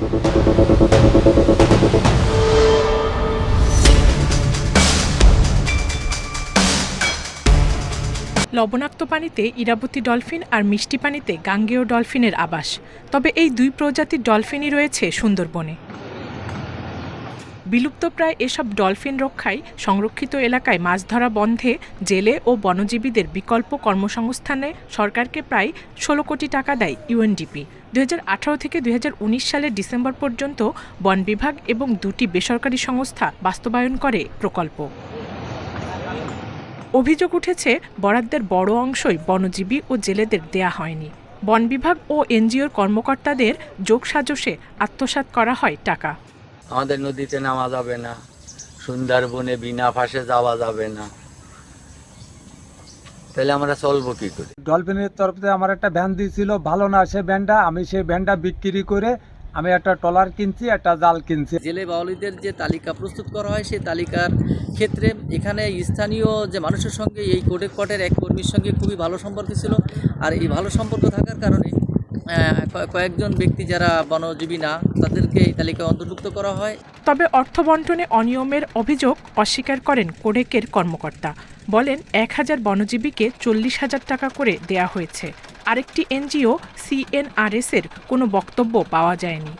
লবণাক্ত পানিতে ইরাবতী ডলফিন আর মিষ্টি পানিতে গাঙ্গেয় ডলফিনের আবাস। তবে এই দুই প্রজাতির ডলফিনই রয়েছে সুন্দরবনে। বিলুপ্তপ্রায় এসব ডলফিন রক্ষায় সংরক্ষিত এলাকায় মাছ ধরা বন্ধে জেলে ও বনজীবীদের বিকল্প কর্মসংস্থানে সরকারকে প্রায় ১৬ কোটি টাকা দেয় ইউএনডিপি। ২০১৮ থেকে ২০১৯ সালের ডিসেম্বর পর্যন্ত বন বিভাগ এবং দুটি বেসরকারি সংস্থা বাস্তবায়ন করে প্রকল্প। অভিযোগ উঠেছে, বরাদ্দের বড় অংশই বনজীবী ও জেলেদের দেয়া হয়নি। বন বিভাগ ও এনজিওর কর্মকর্তাদের যোগসাজশে আত্মসাৎ করা হয় টাকা। আমাদের নদীতে নামা যাবে না, সুন্দরবনে বিনা ফাঁসে যাওয়া যাবে না, তাহলে আমরা চলবো কি করে? ডলফিনের তরফ থেকে আমার একটা ভ্যান দিয়েছিল, ভালো না সে ভ্যানটা, আমি সেই ভ্যানটা বিক্রি করে আমি একটা ট্রলার কিনছি, একটা জাল কিনছি। জেলে বাউলিদের যে তালিকা প্রস্তুত করা হয় সেই তালিকার ক্ষেত্রে এখানে স্থানীয় যে মানুষের সঙ্গে এই কোটের এক কর্মীর সঙ্গে খুবই ভালো সম্পর্ক ছিল। আর এই ভালো সম্পর্ক থাকার কারণে কয়েকজন ব্যক্তি যারা বনজীবী না তাদেরকে এই তালিকায় অন্তর্ভুক্ত করা হয়। তবে অর্থ বন্টনে অনিয়মের অভিযোগ অস্বীকার করেন কোডেকের কর্মকর্তা। বলেন ১,০০০ বনজীবীকে ৪০,০০০ টাকা করে দেয়া হয়েছে। আরেকটি এনজিও CNRS এর কোনো বক্তব্য পাওয়া যায়নি।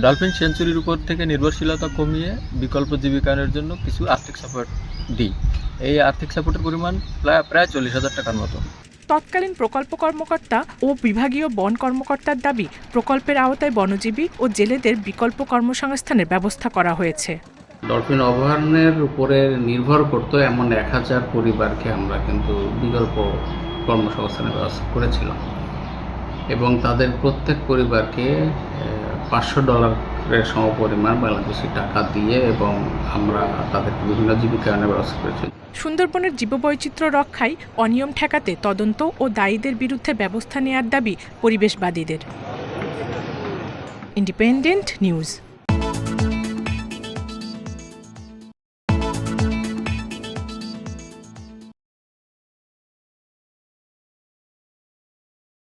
ডলফিন সেঞ্চুরির উপর থেকে নির্ভরশীলতা কমিয়ে বিকল্প জীবিকায়নের জন্য কিছু আর্থিক সাপোর্ট দিই। এই আর্থিক সাপোর্টের পরিমাণ প্রায় ৪০,০০০ টাকার মতো। তৎকালীন প্রকল্প কর্মকর্তা ও বিভাগীয় বন কর্মকর্তার দাবি, প্রকল্পের আওতায় বনজীবী ও জেলেদের বিকল্প কর্মসংস্থানের ব্যবস্থা করা হয়েছে। ডলফিন অভয়ারণ্যের উপরে নির্ভর করত এমন ১,০০০ পরিবারকে আমরা কিন্তু বিকল্প কর্মসংস্থানের ব্যবস্থা করেছিলাম এবং তাদের প্রত্যেক পরিবারকে $৫০০ সমপরিমাণ বাংলাদেশি টাকা দিয়ে এবং আমরা তাদেরকে বিভিন্ন জীবিকায়নের ব্যবস্থা করেছি। সুন্দরবনের জীববৈচিত্র্য রক্ষায় অনিয়ম ঠেকাতে তদন্ত ও দায়ীদের বিরুদ্ধে ব্যবস্থা নেয়ার দাবি পরিবেশবাদীদের। Independent news.